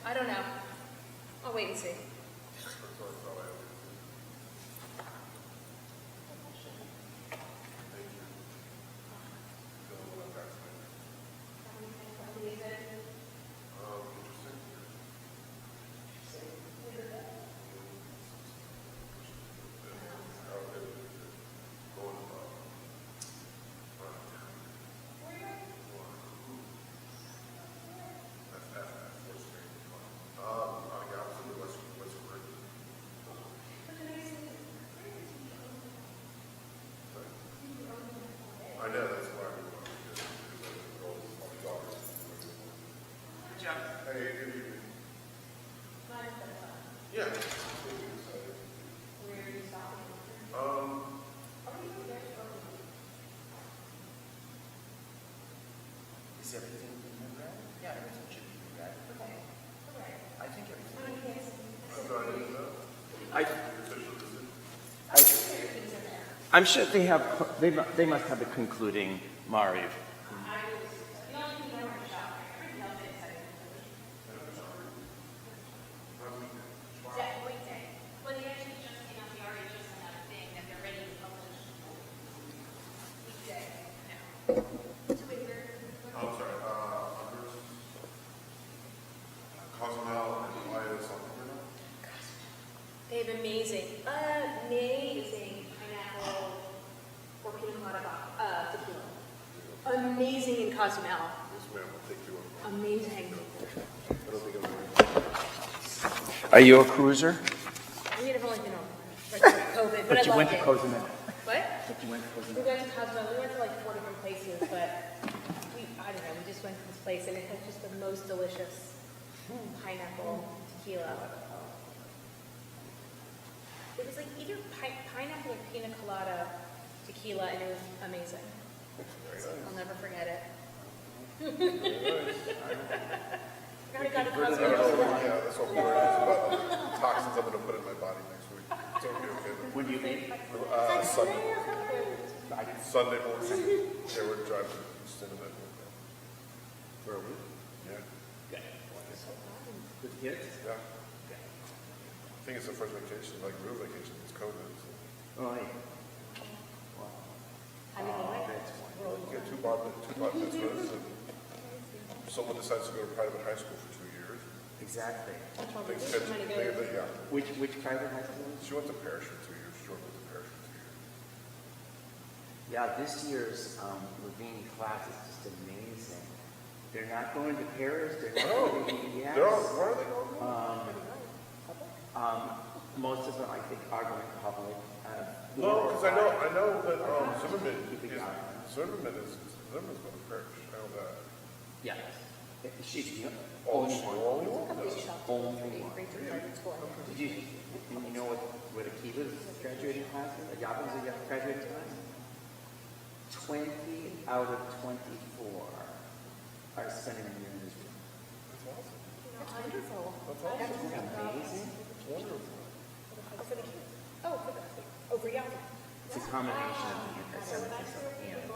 I don't know. I'll wait and see. I know, that's why we want to do it, because all the daughters. Good job. Hey, good evening. Yeah. Where are you stopping? Is everything in the red? Yeah, everything should be in the red. Okay. All right. I think everything. I'm sorry, I didn't know. I'm sure they have. They must have a concluding Mariv. I'm sorry, Cozumel and why is something? They have amazing pineapple or pina colada tequila. Amazing in Cozumel. Yes, ma'am, I'll take you up. Amazing. I don't think I'm Are you a cruiser? We have only been on like COVID, but I But you went loved to it. Cozumel. What? But you went to We Cozumel. went to Cozumel. We went to like 4 different places, but I don't know. We just went to this place and it had just the most delicious pineapple tequila. It was like either pineapple or pina colada tequila, and it was amazing. I'll never forget it. Gotta go to Cozumel. Yeah, that's what we're worried about. Toxins I'm going to put in my body next week. It's okay, okay. When do you leave? Sunday morning. Yeah, we're driving to Houston and then For a week. yeah. With kids? Yeah. I think it's the first vacation, like real vacation, it's COVID. So. Oh, yeah. How did you like it? You get two bar mitzvahs, and someone decides to go to private high school for 2 years. Exactly. Things tend to, yeah. Which private high school? She went to parish for 2 years. She went to parish for 2 years. Yeah, this year's Levine class is just amazing. They're not going to Paris. They're not going to yes. They're all, where are they going? Most of them, I think, are going public. No, because I know that Zimmerman's Zimmerman. going to parish. I know that. Yeah. She's the Oh, only she's the one. only one? Only one. Did you know what Akiva's graduating class is? Yabin's graduating class? 20 out of 24 are spending a year in Israel. That's awesome. That's wonderful. That's awesome. Isn't that amazing? It's wonderful. Oh, for the kids. Oh, for Yahoo. It's a combination of the anti-Semitism and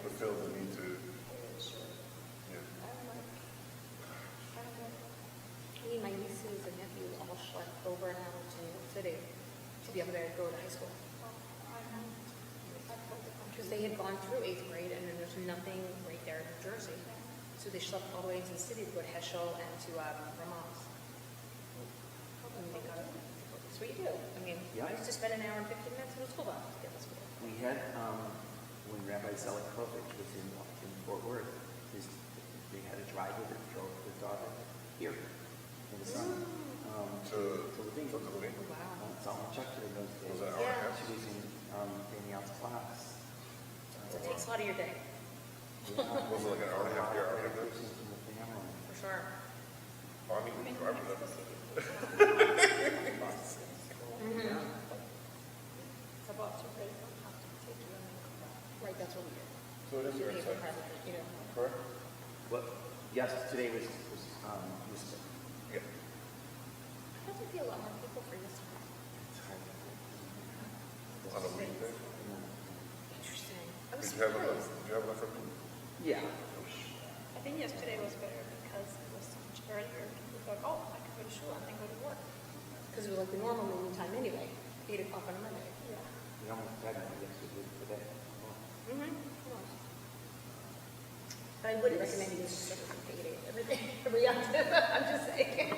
But feel the need to, yeah. I mean, my nieces and nephews all schlepped over an hour to New York City to be able to go to high school. Because they had gone through 8th grade and then there's nothing right there in New Jersey. So they schlepped all the way into the city to go to Heschel and to Ramaz. And they got it. That's what you do. I mean, I used to spend an hour and 15 minutes in the school bus to get to school. we had, when Rabbi Zelikovic was in Fort Worth, they had a driver that drove the daughter here in the summer. To Levine. Levine? Wow. Solomon Chucker in those days. Was it an hour and a half? She was in Danielle's class. So it takes a lot of your day, Was it like an hour and a half, hour and a half? Person from the family. for sure. Oh, I mean, I remember that. Right, that's what we did. So it is We your paid for insight, private, you know. correct? Well, yes, today was Yeah. I thought there'd be a lot more people for this time. On a weekday? Interesting. I was Did you have enough, surprised. did you have enough for me? yeah. I think yesterday was better because it was so much Or we thought, oh, I could go to shul and then go to work. Because it was like the normal meeting time anyway, 8 o'clock on a Monday. Yeah. You almost had me yesterday today. But I wouldn't recommend you just sort of dating every octave. I'm just saying.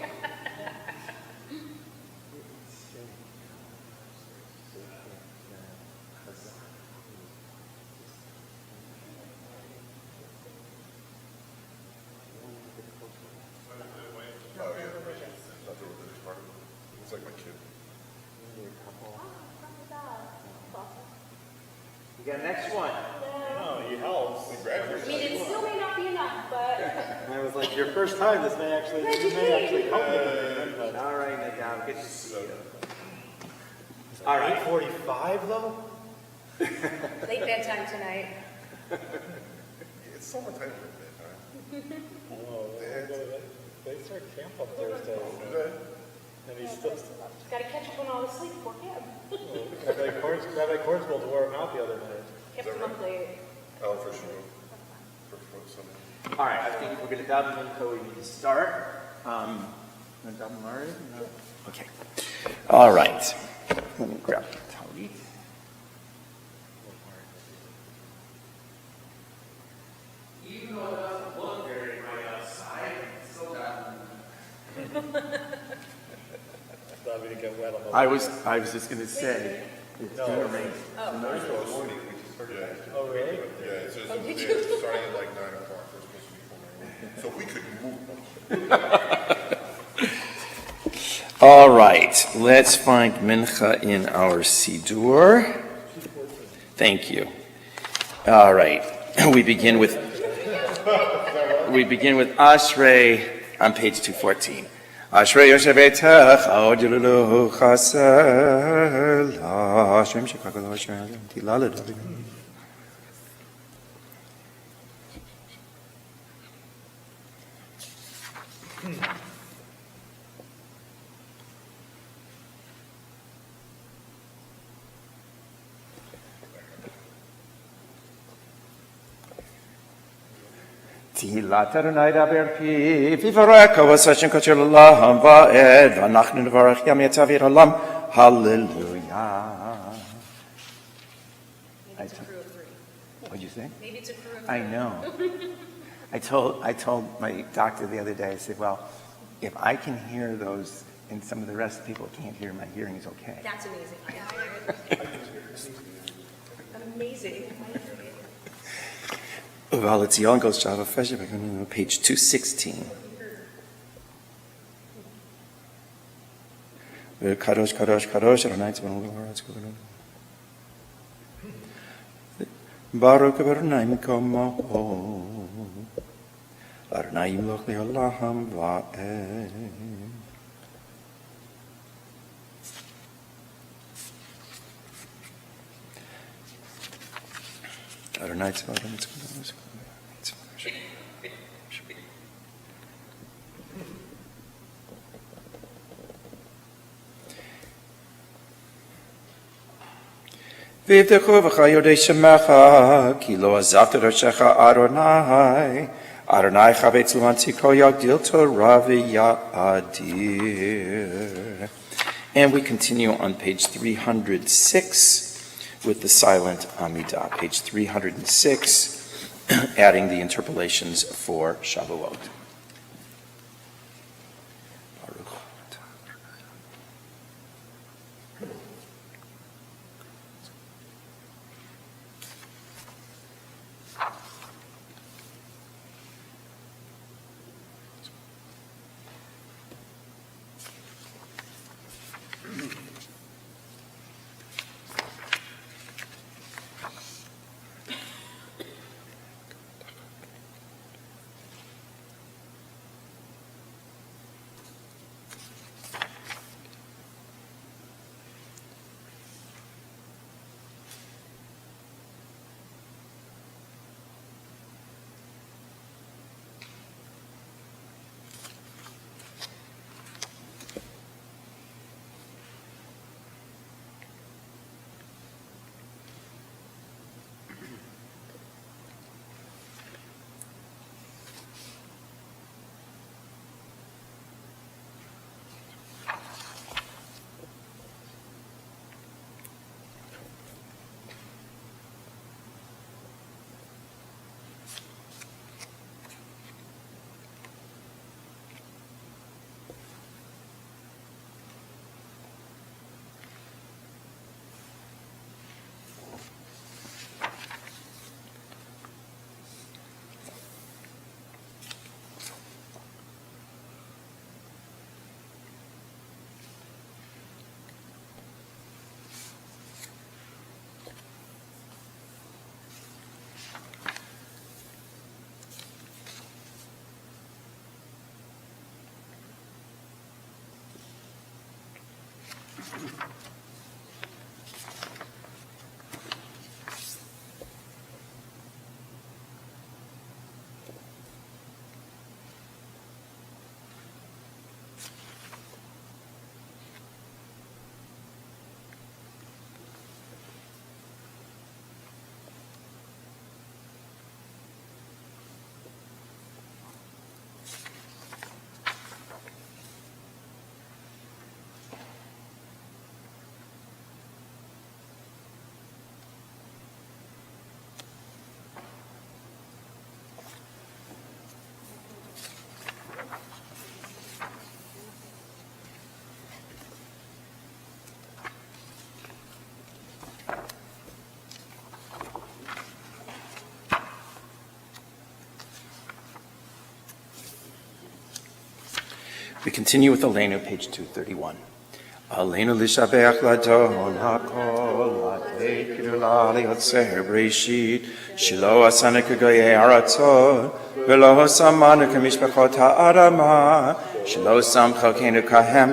Oh, yeah. Not the religious part of it. It's like my kid. You got next one. No, he helps. We I graduated. mean, it still may not be enough, but And I was like, your first time, this may actually help me. But All right, Nadal, good to see you. All right. 8:45 though? late bedtime tonight. It's summertime at bedtime. Oh, they start camp on Thursday. Is that? And he's still, Just got to catch up on all the sleep for him. Rabbi Kornsville wore him out the other night. Kept him up late. Oh, for sure. For Sunday. All right, I think we're going to daven Mincha. We need to start. Want to daven already? No? Okay. All right. Let me grab the talit. Even though it doesn't look very bright outside, it's still davening. Thought we'd get wet on the. I was just going to say, it's No. going to rain. There's no warning. We just heard it. Oh, really? Yeah, it says it's starting at like 9 o'clock. We're supposed to be full. So if we could move. All right, let's find Mincha in our Sidur. Thank you. All right, we begin with Ashrei on page 214. Ashrei Yoshevetech Aodilulu Chasel Hashem Shekakal Hashem Tilala David. Tehillat Adonai daber pi, v'varech kavos Hashem kocher l'olam va'ed, v'anachnu nevarech yam yetzav olam. Hallelujah. Maybe it's a crew of 3. What'd you say? Maybe it's a crew of 3. I know. I told my doctor the other day, I said, well, if I can hear those and some of the rest of the people can't hear, my hearing is okay. That's amazing. Amazing. Well, it's Yon goes Java Fesha, page 216. Kadosh, Kadosh, Kadosh, Adonai Tzvon Haaretz Kol. Baruch Adonai Mikomo. Adonai Yimloch Le'olam Va'ed. Adonai Tzvon Haaretz Kol. V'yivtechu v'chayodei shemecha, ki lo azavta rashecha Adonai, Adonai chavetz l'mantziko yagdil Torah v'yadir. And we continue on page 306 with the silent Amidah. Page 306, adding the interpolations for Shavuot. We continue with Aleinu, page 231. Aleinu lishabeach ladon hakol latei kidula liotzer breshit shelo asanu k'goyei aratzot v'lo samanu k'mishpachot ha'adama shelo sam chalkeinu kahem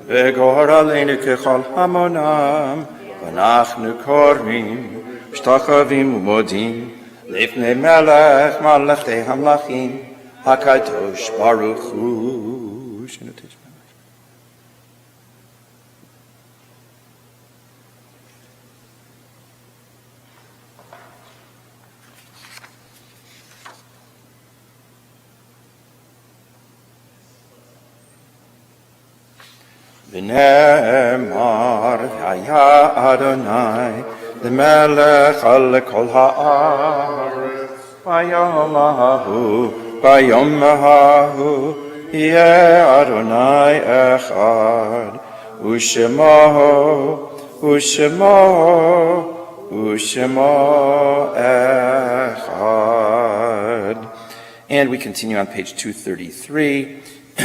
v'gor aleinu k'chol hamonam v'nachnu kormim shtachavim u'modim lifnei melech malachei hamlachim hakadosh baruch hu. V'nemar v'haya Adonai l'melech al kol ha'aretz v'yom hahu Yeh Adonai echad, u'shemo echad. And we continue on page 233,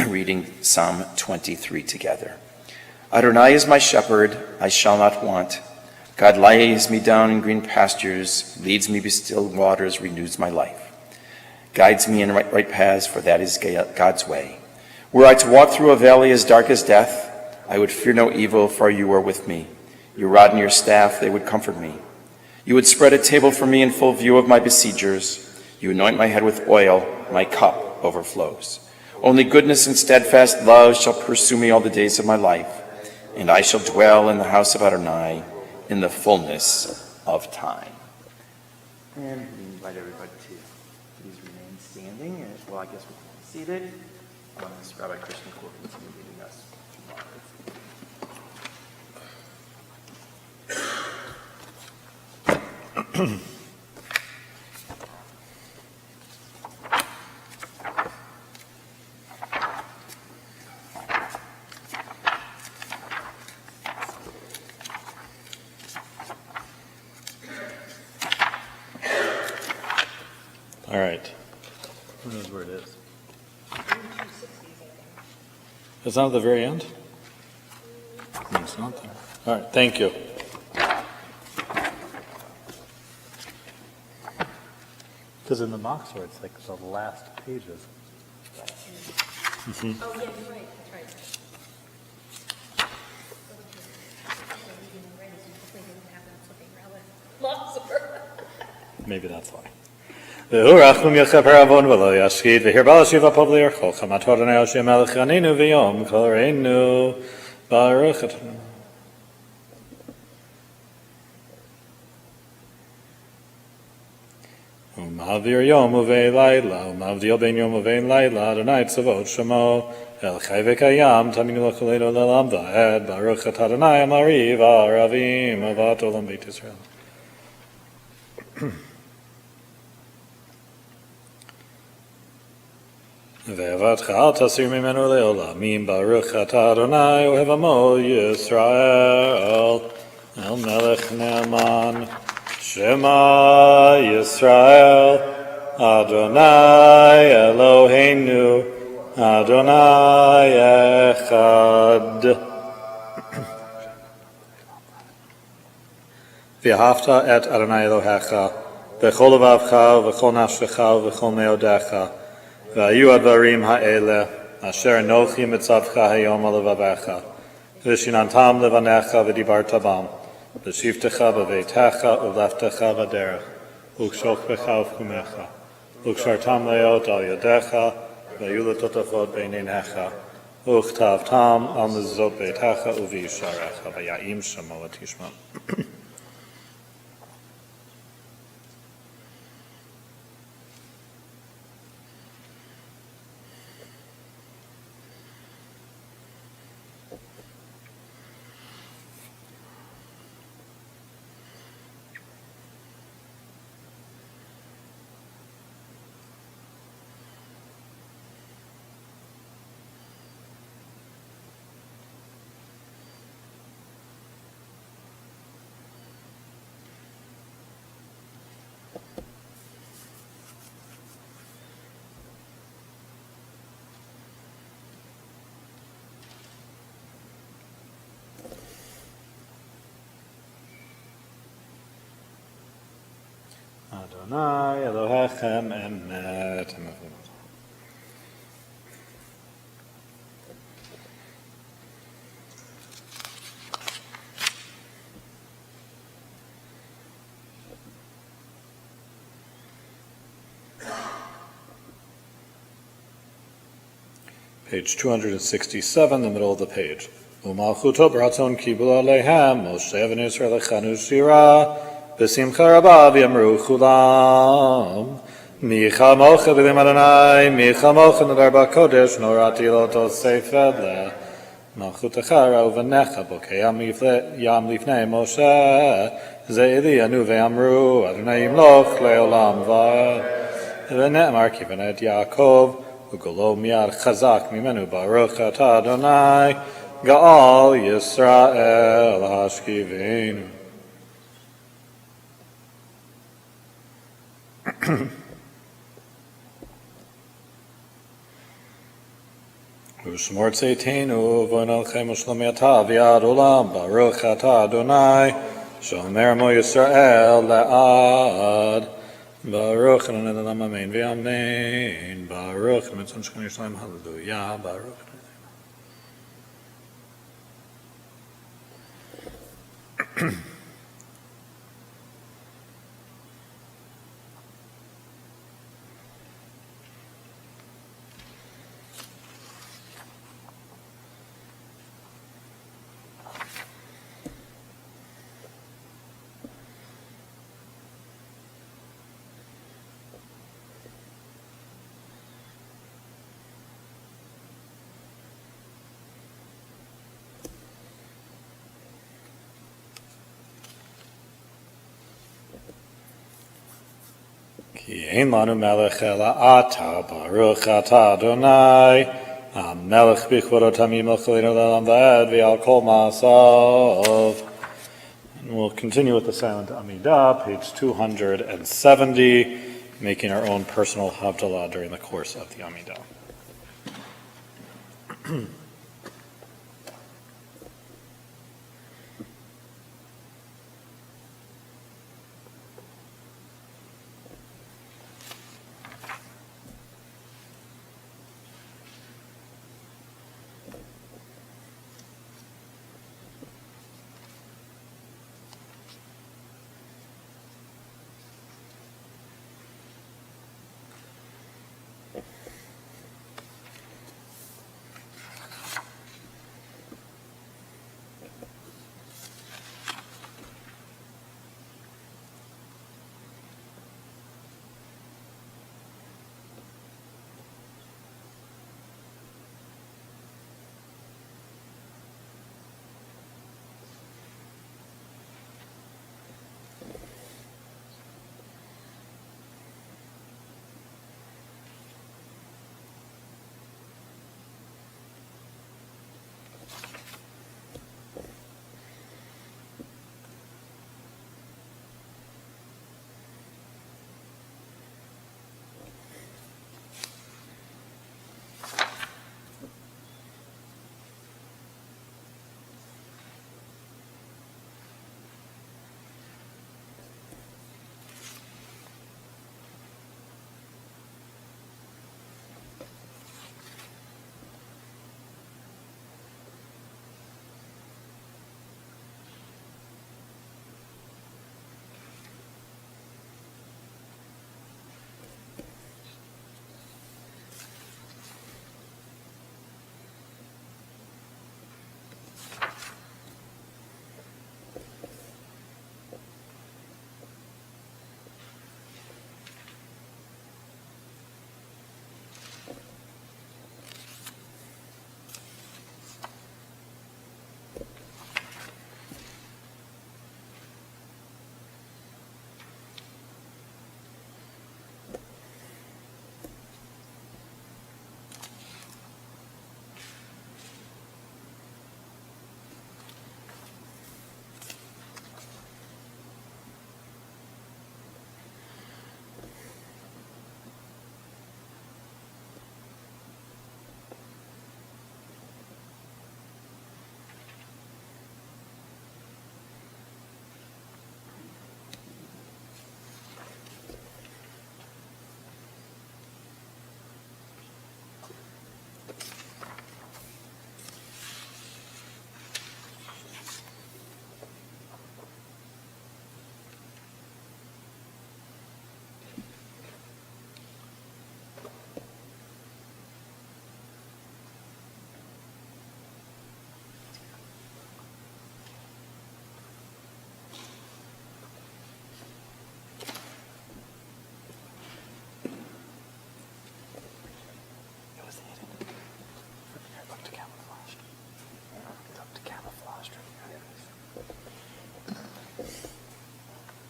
reading Psalm 23 together. Adonai is my shepherd, I shall not want. God lays me down in green pastures, leads me by still waters, renews my life. Guides me in right paths, for that is God's way. Were I to walk through a valley as dark as death, I would fear no evil, for you are with me. Your rod and your staff, they would comfort me. You would spread a table for me in full view of my besiegers. You anoint my head with oil, my cup overflows. Only goodness and steadfast love shall pursue me all the days of my life, and I shall dwell in the house of Adonai in the fullness of time. And we invite everybody to please remain standing. And, well, I guess we're seated. As Rabbi Krishna will continue leading us tomorrow. All right. Who knows where it is? It's not at the very end? No, it's not there. All right, thank you. Because in the Moxer, it's like the last pages. Mm-hmm. Oh, yeah, you're right, that's right. Maybe that's why. V'hurachum yechaper avon v'lo yashkid v'hirbal shiva povli yerchol chamator Adonai Hashem melech chaninu v'yom kol reinu baruch Adonai. Umavir yom uvei layla umavdil ben yom uvei layla Adonai tzavot shemo el chai v'kayam taminu l'choleinu l'olam v'ed baruch et Adonai amari v'aravim avat olam beit Yisrael. Ve'avatcha al tasir mimenu le'olamim baruch atah Adonai ohev amo Yisrael el melech ne'aman Shema Yisrael Adonai Eloheinu Adonai echad. V'ahavta et Adonai Elohecha v'chol levavcha v'chol nafshecha v'chol meodecha V'ayu advarim ha'ele asher anochi mitzavcha hayom al levavecha V'shinantam levanecha v'dibarta bam. V'shivtecha b'veitecha u'leftecha v'derech. U'kshochbecha u'fkumecha. U'kshartam leot al yadecha. V'yula totafot beinenecha. U'chtavtam al mezuzot beitecha u'v'yisharecha. V'ya'im shemo v'tishma. Adonai Elohechem emet. Page 267, the middle of the page. Umalchuto b'ratzon kibul aleihem, Moshe v'nei Yisrael echanu shira, b'simcha rabba v'yamru chulam. Micha mocha b'lim Adonai, micha mocha nadar b'kodesh, norati loto seifed le. Malchutecha ra'uvanecha b'kei yam lifnei Moshe, ze'ili anu v'yamru, Adonai yimloch le'olam v'ad. V'ne'emar kivanet Yaakov, Ugolo miyad chazak mimenu baruch atah Adonai Gaal Yisrael hashkivenu. Ushmor tzeitenu v'onalchem ushlam yata v'yad olam baruch atah Adonai shomer mo Yisrael le'ad. Baruch and Amen Amen Amen. Baruch and Mitzvah Shkoni Yisrael Hallelujah. Baruch. Ki ein lanu melech ela ata baruch ata Adonai HaMelech b'chvoro tamim l'chaleinu l'olam v'ed v'al kol ma'asav. And we'll continue with the silent Amidah, page 270, making our own personal Havdalah during the course of the Amidah.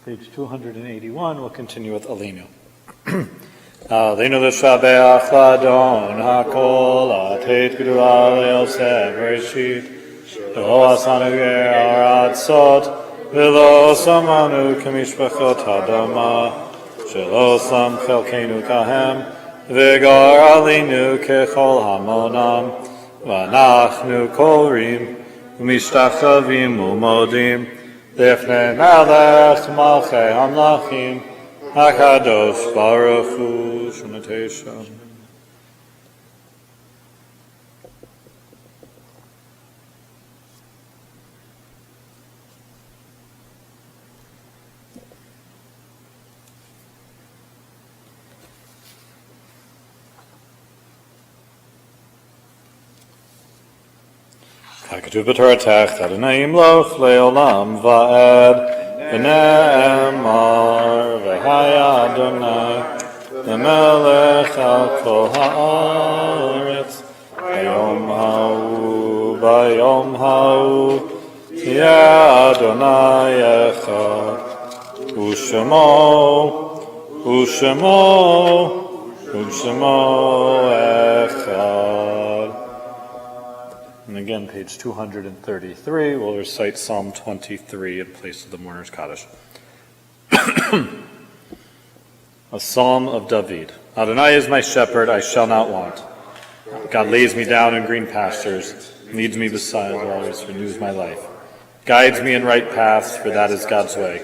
page 281, we'll continue with Alinu. Alinu l'shabeach l'adon hakol atet gedula le'oseh bereshit lo asanu ge'aratzot v'lo samanu k'mishpachot hadama shelo sam chelkenu kahem v'gar alinu kechol hamonam v'anachnu korim v'mishtachavim u'modim Lifnei Melech Malchei Hamlachim HaKadosh Baruch Hu Shemotesha. Hakatuv b'Toratech Adonai Yimloch Le'olam Va'ed V'ne'emar V'haya Adonai L'melech al kol ha'aretz Bayom ha'u Yeh Adonai echad U'shemo echad. And again, page 233, we'll recite Psalm 23 in place of the Mourner's Kaddish. A Psalm of David. Adonai is my shepherd, I shall not want. God lays me down in green pastures, leads me beside waters, renews my life. Guides me in right paths, for that is God's way.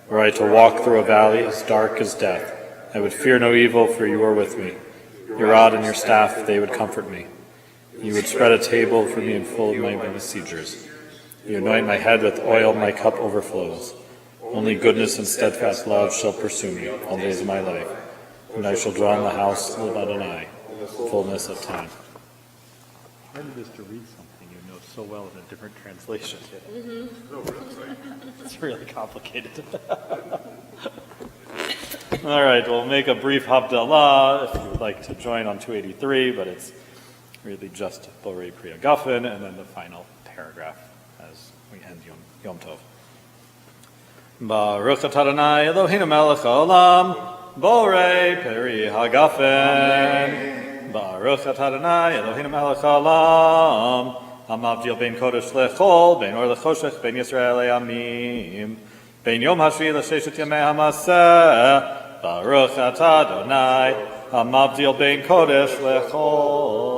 Were I to walk through a valley as dark as death, I would fear no evil, for you are with me. Your rod and your staff, they would comfort me. You would spread a table for me in full of my besiegers. You anoint my head with oil, my cup overflows. Only goodness and steadfast love shall pursue me all the days of my life, and I shall dwell in the house of Adonai, fullness of time. Hard it is to read something you know so well in a different translation. It's really complicated. All right, we'll make a brief Havdalah if you would like to join on 283, but it's really just Borei Priya Guffin, and then the final paragraph as we end Yom Tov. Baruch atah Adonai Eloheinu melech haolam, Borei Peri HaGuffin. Baruch atah Adonai Eloheinu melech haolam, Hamavdil ben kodesh lechol, ben or lechoshech, ben Yisrael le'amim, ben Yom HaShvi l'sheshet yamei hamaseh. Baruch atah Adonai Hamavdil ben kodesh lechol.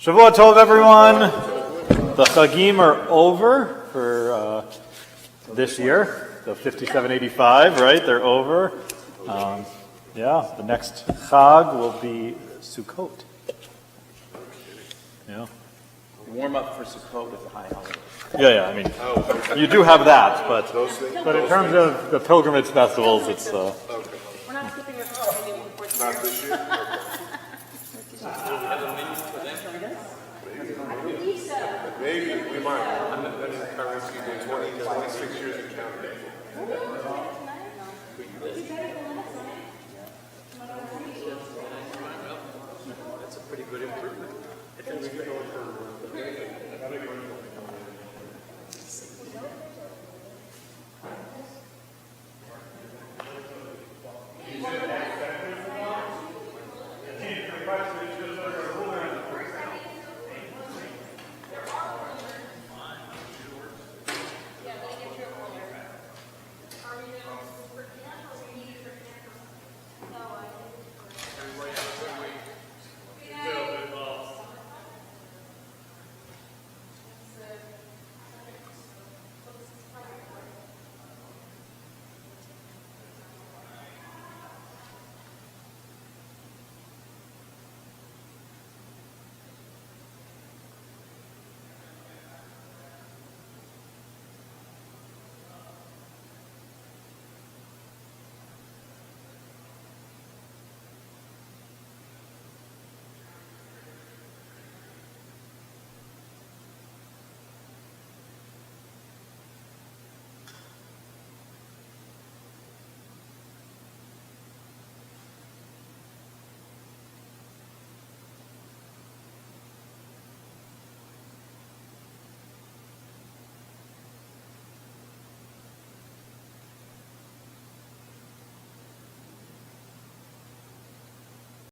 Shavuot Tov, everyone. The Chagim are over for this year, the 5785, right? They're over. The next Chag will be Sukkot. Yeah. Warm up for Sukkot with the high holiday. Yeah, I mean, you do have that, but in terms of the pilgrimage festivals, it's... We're not skipping your holiday before Not this year?